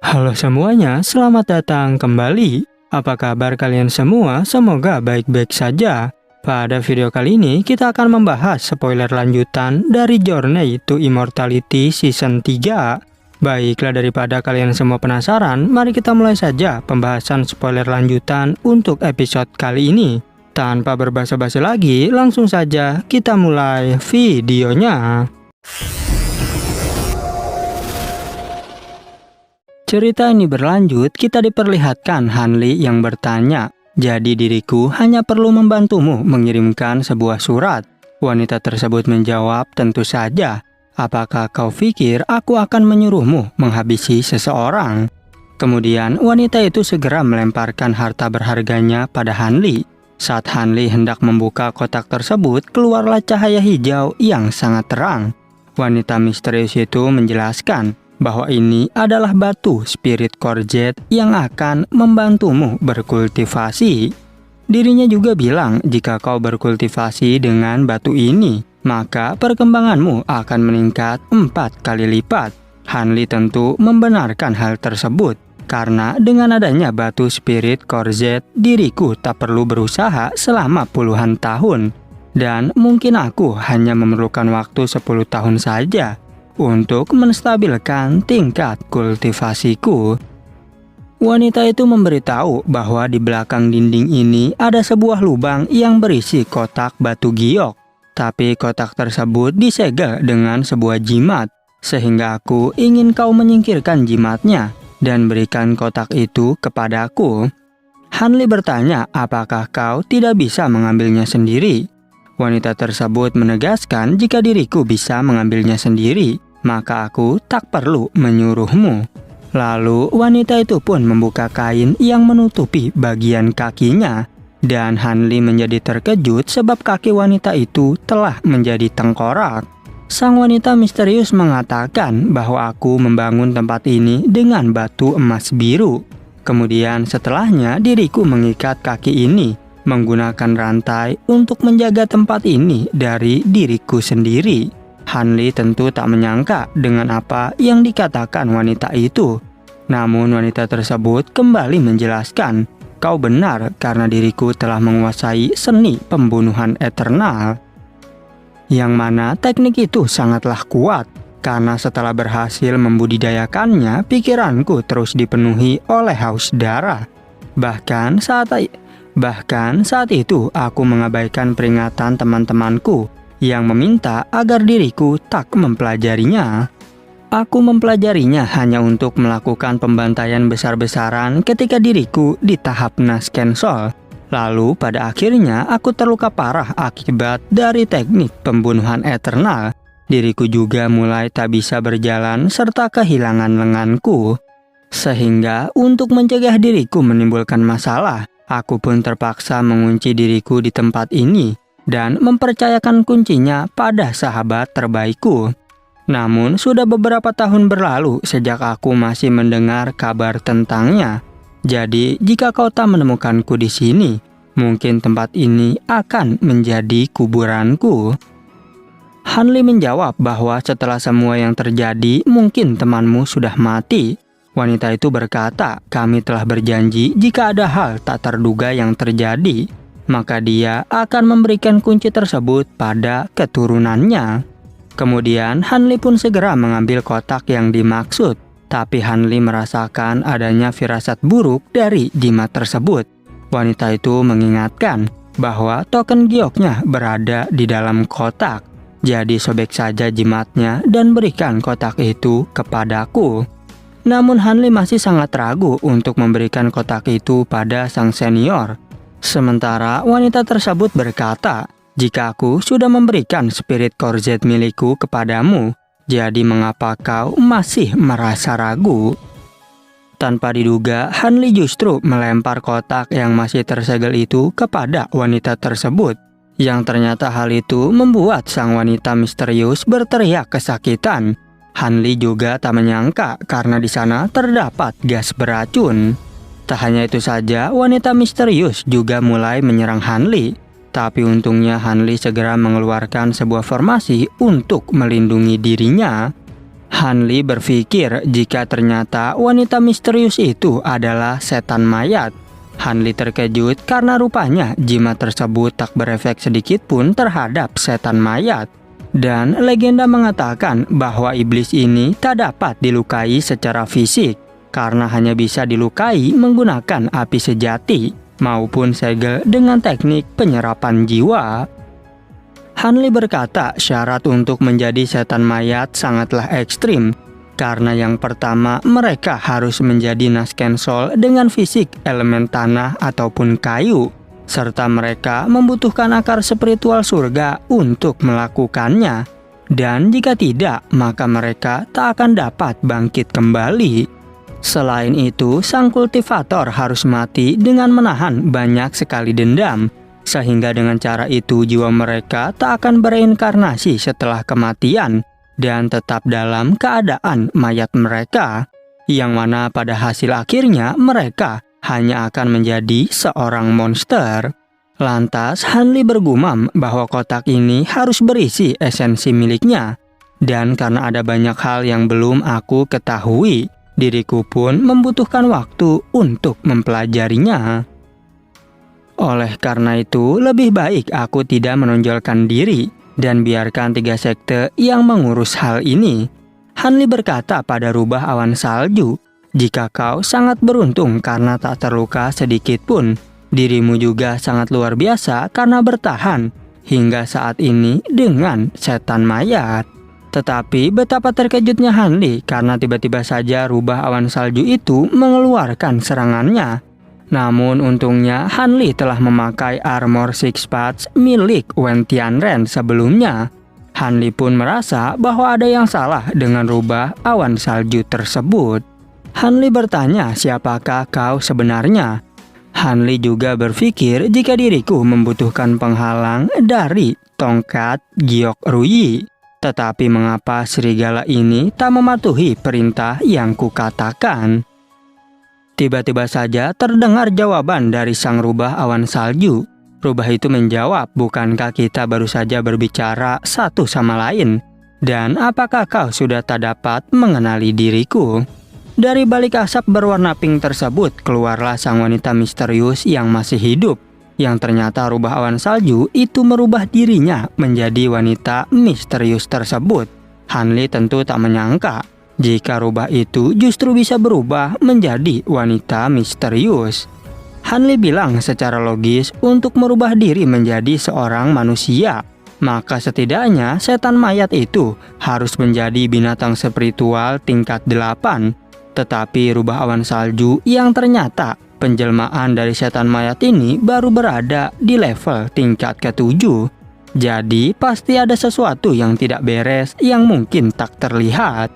Halo semuanya, selamat datang kembali. Apa kabar kalian semua? Semoga baik-baik saja. Pada video kali ini kita akan membahas spoiler lanjutan dari Journey to Immortality Season 3. Baiklah, daripada kalian semua penasaran, mari kita mulai saja pembahasan spoiler lanjutan untuk episode kali ini. Tanpa berbasa-basi lagi, langsung saja kita mulai videonya. Cerita ini berlanjut, kita diperlihatkan Hanli yang bertanya, "Jadi diriku hanya perlu membantumu mengirimkan sebuah surat?" Wanita tersebut menjawab, "Tentu saja. Apakah kau pikir aku akan menyuruhmu menghabisi seseorang?" Kemudian wanita itu segera melemparkan harta berharganya pada Hanli. Saat Hanli hendak membuka kotak tersebut, keluarlah cahaya hijau yang sangat terang. Wanita misterius itu menjelaskan bahwa ini adalah batu spirit Korjet yang akan membantumu berkultivasi. Dirinya juga bilang, jika kau berkultivasi dengan batu ini, maka perkembanganmu akan meningkat 4 kali lipat. Hanli tentu membenarkan hal tersebut, karena dengan adanya batu spirit Korjet, diriku tak perlu berusaha selama puluhan tahun. Dan mungkin aku hanya memerlukan waktu 10 tahun saja untuk menstabilkan tingkat kultivasiku. Wanita itu memberitahu bahwa di belakang dinding ini ada sebuah lubang yang berisi kotak batu giok. Tapi kotak tersebut disegel dengan sebuah jimat, sehingga aku ingin kau menyingkirkan jimatnya dan berikan kotak itu kepadaku. Hanli bertanya, apakah kau tidak bisa mengambilnya sendiri? Wanita tersebut menegaskan jika diriku bisa mengambilnya sendiri, maka aku tak perlu menyuruhmu. Lalu wanita itu pun membuka kain yang menutupi bagian kakinya, dan Hanli menjadi terkejut sebab kaki wanita itu telah menjadi tengkorak. Sang wanita misterius mengatakan bahwa aku membangun tempat ini dengan batu emas biru. Kemudian setelahnya diriku mengikat kaki ini menggunakan rantai untuk menjaga tempat ini dari diriku sendiri. Hanli tentu tak menyangka dengan apa yang dikatakan wanita itu. Namun wanita tersebut kembali menjelaskan, "Kau benar karena diriku telah menguasai seni pembunuhan eternal." Yang mana teknik itu sangatlah kuat, karena setelah berhasil membudidayakannya, pikiranku terus dipenuhi oleh haus darah. Bahkan saat itu aku mengabaikan peringatan teman-temanku yang meminta agar diriku tak mempelajarinya. Aku mempelajarinya hanya untuk melakukan pembantaian besar-besaran ketika diriku di tahap Naskensol. Lalu pada akhirnya aku terluka parah akibat dari teknik pembunuhan eternal. Diriku juga mulai tak bisa berjalan serta kehilangan lenganku. Sehingga untuk mencegah diriku menimbulkan masalah, aku pun terpaksa mengunci diriku di tempat ini dan mempercayakan kuncinya pada sahabat terbaikku. Namun sudah beberapa tahun berlalu sejak aku masih mendengar kabar tentangnya. Jadi jika kau tak menemukanku di sini, mungkin tempat ini akan menjadi kuburanku. Hanli menjawab bahwa setelah semua yang terjadi, mungkin temanmu sudah mati. Wanita itu berkata, "Kami telah berjanji jika ada hal tak terduga yang terjadi, maka dia akan memberikan kunci tersebut pada keturunannya." Kemudian Hanli pun segera mengambil kotak yang dimaksud, tapi Hanli merasakan adanya firasat buruk dari jimat tersebut. Wanita itu mengingatkan bahwa token gioknya berada di dalam kotak, jadi sobek saja jimatnya dan berikan kotak itu kepadaku. Namun Hanli masih sangat ragu untuk memberikan kotak itu pada sang senior. Sementara wanita tersebut berkata, "Jika aku sudah memberikan spirit Korjet milikku kepadamu, jadi mengapa kau masih merasa ragu?" Tanpa diduga, Hanli justru melempar kotak yang masih tersegel itu kepada wanita tersebut. Yang ternyata hal itu membuat sang wanita misterius berteriak kesakitan. Hanli juga tak menyangka karena di sana terdapat gas beracun. Tak hanya itu saja, wanita misterius juga mulai menyerang Hanli. Tapi untungnya Hanli segera mengeluarkan sebuah formasi untuk melindungi dirinya. Hanli berpikir jika ternyata wanita misterius itu adalah setan mayat. Hanli terkejut karena rupanya jimat tersebut tak berefek sedikit pun terhadap setan mayat. Dan legenda mengatakan bahwa iblis ini tak dapat dilukai secara fisik karena hanya bisa dilukai menggunakan api sejati maupun segel dengan teknik penyerapan jiwa. Hanli berkata syarat untuk menjadi setan mayat sangatlah ekstrim, karena yang pertama mereka harus menjadi naskensol dengan fisik elemen tanah ataupun kayu, serta mereka membutuhkan akar spiritual surga untuk melakukannya. Dan jika tidak, maka mereka tak akan dapat bangkit kembali. Selain itu, sang kultivator harus mati dengan menahan banyak sekali dendam, sehingga dengan cara itu jiwa mereka tak akan bereinkarnasi setelah kematian dan tetap dalam keadaan mayat mereka, yang mana pada hasil akhirnya mereka hanya akan menjadi seorang monster. Lantas Hanli bergumam bahwa kotak ini harus berisi esensi miliknya, dan karena ada banyak hal yang belum aku ketahui, diriku pun membutuhkan waktu untuk mempelajarinya. Oleh karena itu, lebih baik aku tidak menonjolkan diri dan biarkan 3 sekte yang mengurus hal ini. Hanli berkata pada rubah awan salju, jika kau sangat beruntung karena tak terluka sedikit pun, dirimu juga sangat luar biasa karena bertahan hingga saat ini dengan setan mayat. Tetapi betapa terkejutnya Hanli karena tiba-tiba saja rubah awan salju itu mengeluarkan serangannya. Namun untungnya Hanli telah memakai armor Six Paths milik Wen Tianren sebelumnya. Hanli pun merasa bahwa ada yang salah dengan rubah awan salju tersebut. Hanli bertanya siapakah kau sebenarnya. Hanli juga berpikir jika diriku membutuhkan penghalang dari tongkat Giok Ruyi. Tetapi mengapa serigala ini tak mematuhi perintah yang kukatakan? Tiba-tiba saja terdengar jawaban dari sang rubah awan salju. Rubah itu menjawab, bukankah kita baru saja berbicara satu sama lain? Dan apakah kau sudah tak dapat mengenali diriku? Dari balik asap berwarna pink tersebut keluarlah sang wanita misterius yang masih hidup, yang ternyata rubah awan salju itu merubah dirinya menjadi wanita misterius tersebut. Hanli tentu tak menyangka jika rubah itu justru bisa berubah menjadi wanita misterius. Hanli bilang secara logis untuk merubah diri menjadi seorang manusia, maka setidaknya setan mayat itu harus menjadi binatang spiritual tingkat 8. Tetapi rubah awan salju yang ternyata penjelmaan dari setan mayat ini baru berada di level tingkat ke-7. Jadi pasti ada sesuatu yang tidak beres yang mungkin tak terlihat.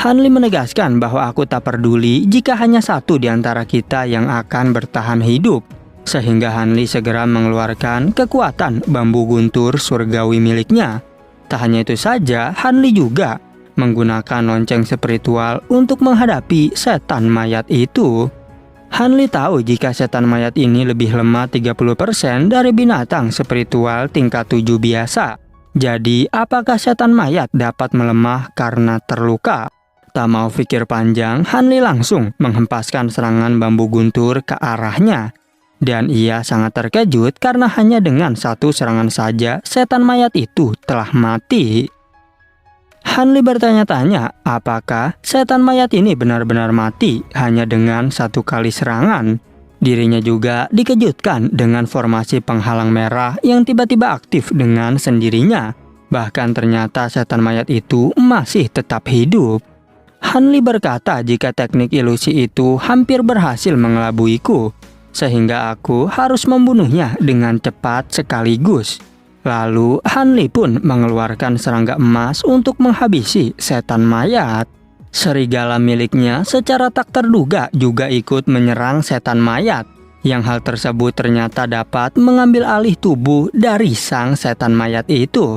Hanli menegaskan bahwa aku tak peduli jika hanya satu di antara kita yang akan bertahan hidup. Sehingga Hanli segera mengeluarkan kekuatan bambu guntur surgawi miliknya. Tak hanya itu saja, Hanli juga menggunakan lonceng spiritual untuk menghadapi setan mayat itu. Hanli tahu jika setan mayat ini lebih lemah 30% dari binatang spiritual tingkat 7 biasa. Jadi, apakah setan mayat dapat melemah karena terluka? Tak mau pikir panjang, Hanli langsung menghempaskan serangan bambu guntur ke arahnya. Dan ia sangat terkejut karena hanya dengan satu serangan saja setan mayat itu telah mati. Hanli bertanya-tanya apakah setan mayat ini benar-benar mati hanya dengan satu kali serangan. Dirinya juga dikejutkan dengan formasi penghalang merah yang tiba-tiba aktif dengan sendirinya. Bahkan ternyata setan mayat itu masih tetap hidup. Hanli berkata jika teknik ilusi itu hampir berhasil mengelabuiku, sehingga aku harus membunuhnya dengan cepat sekaligus. Lalu Hanli pun mengeluarkan serangga emas untuk menghabisi setan mayat. Serigala miliknya secara tak terduga juga ikut menyerang setan mayat, yang hal tersebut ternyata dapat mengambil alih tubuh dari sang setan mayat itu.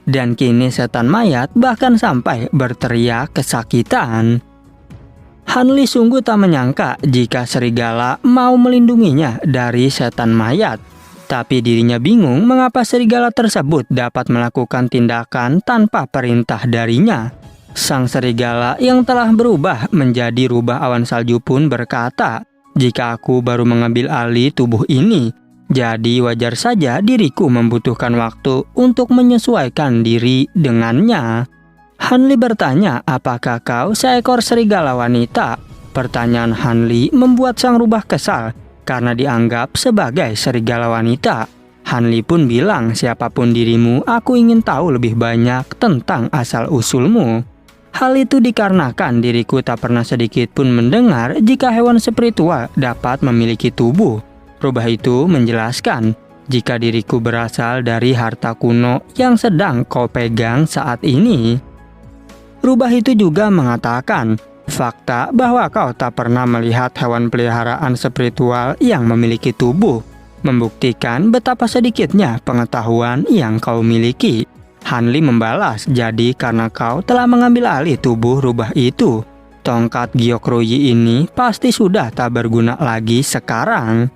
Dan kini setan mayat bahkan sampai berteriak kesakitan. Hanli sungguh tak menyangka jika serigala mau melindunginya dari setan mayat. Tapi dirinya bingung mengapa serigala tersebut dapat melakukan tindakan tanpa perintah darinya. Sang serigala yang telah berubah menjadi rubah awan salju pun berkata, "Jika aku baru mengambil alih tubuh ini, jadi wajar saja diriku membutuhkan waktu untuk menyesuaikan diri dengannya." Hanli bertanya, "Apakah kau seekor serigala wanita?" Pertanyaan Hanli membuat sang rubah kesal karena dianggap sebagai serigala wanita. Hanli pun bilang, "Siapapun dirimu, aku ingin tahu lebih banyak tentang asal-usulmu." Hal itu dikarenakan diriku tak pernah sedikit pun mendengar jika hewan spiritual dapat memiliki tubuh. Rubah itu menjelaskan, "Jika diriku berasal dari harta kuno yang sedang kau pegang saat ini." Rubah itu juga mengatakan, "Fakta bahwa kau tak pernah melihat hewan peliharaan spiritual yang memiliki tubuh membuktikan betapa sedikitnya pengetahuan yang kau miliki." Hanli membalas, "Jadi karena kau telah mengambil alih tubuh rubah itu, tongkat Gyokroyi ini pasti sudah tak berguna lagi sekarang."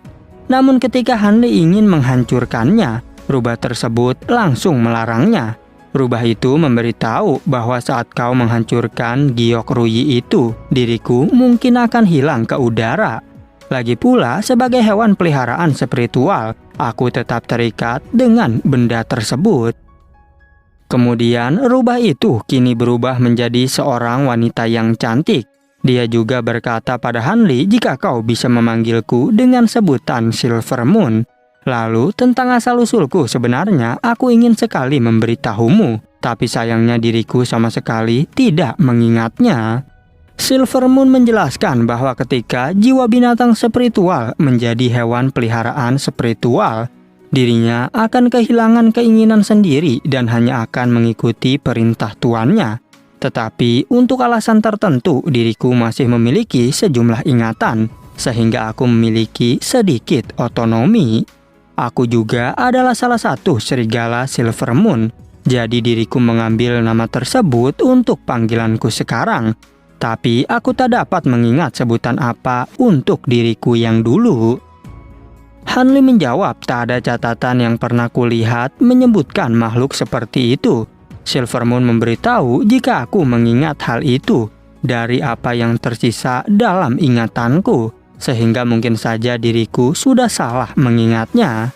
Namun ketika Hanli ingin menghancurkannya, rubah tersebut langsung melarangnya. Rubah itu memberitahu bahwa saat kau menghancurkan Gyokroyi itu, diriku mungkin akan hilang ke udara. Lagi pula, sebagai hewan peliharaan spiritual, aku tetap terikat dengan benda tersebut. Kemudian rubah itu kini berubah menjadi seorang wanita yang cantik. Dia juga berkata pada Hanli, "Jika kau bisa memanggilku dengan sebutan Silver Moon." Lalu tentang asal-usulku, "Sebenarnya aku ingin sekali memberitahumu, tapi sayangnya diriku sama sekali tidak mengingatnya." Silver Moon menjelaskan bahwa ketika jiwa binatang spiritual menjadi hewan peliharaan spiritual, dirinya akan kehilangan keinginan sendiri dan hanya akan mengikuti perintah tuannya. Tetapi untuk alasan tertentu, diriku masih memiliki sejumlah ingatan, sehingga aku memiliki sedikit otonomi. Aku juga adalah salah satu serigala Silver Moon, jadi diriku mengambil nama tersebut untuk panggilanku sekarang. Tapi aku tak dapat mengingat sebutan apa untuk diriku yang dulu. Hanli menjawab, "Tak ada catatan yang pernah kulihat menyebutkan makhluk seperti itu." Silver Moon memberitahu jika aku mengingat hal itu dari apa yang tersisa dalam ingatanku, sehingga mungkin saja diriku sudah salah mengingatnya.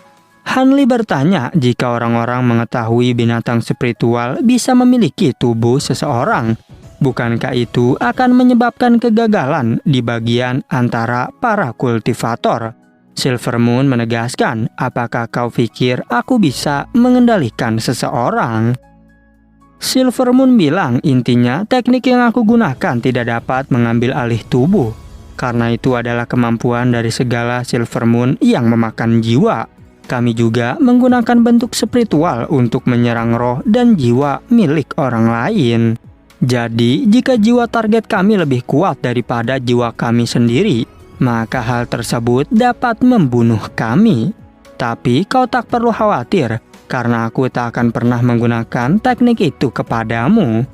Hanli bertanya, "Jika orang-orang mengetahui binatang spiritual bisa memiliki tubuh seseorang, bukankah itu akan menyebabkan kegagalan di bagian antara para kultivator?" Silver Moon menegaskan, "Apakah kau pikir aku bisa mengendalikan seseorang?" Silver Moon bilang, "Intinya teknik yang aku gunakan tidak dapat mengambil alih tubuh. Karena itu adalah kemampuan dari segala Silver Moon yang memakan jiwa. Kami juga menggunakan bentuk spiritual untuk menyerang roh dan jiwa milik orang lain. Jadi, jika jiwa target kami lebih kuat daripada jiwa kami sendiri, maka hal tersebut dapat membunuh kami. Tapi kau tak perlu khawatir, karena aku tak akan pernah menggunakan teknik itu kepadamu.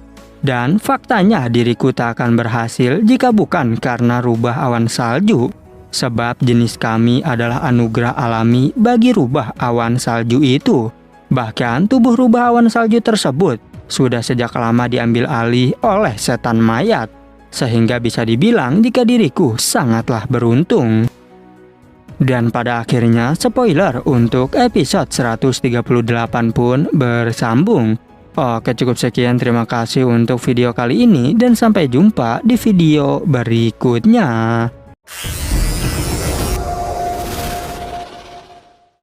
Dan faktanya diriku tak akan berhasil jika bukan karena rubah awan salju. Sebab jenis kami adalah anugerah alami bagi rubah awan salju itu. Bahkan tubuh rubah awan salju tersebut sudah sejak lama diambil alih oleh setan mayat. Sehingga bisa dibilang jika diriku sangatlah beruntung." Dan pada akhirnya spoiler untuk episode 138 pun bersambung. Oke, cukup sekian, terima kasih untuk video kali ini dan sampai jumpa di video berikutnya.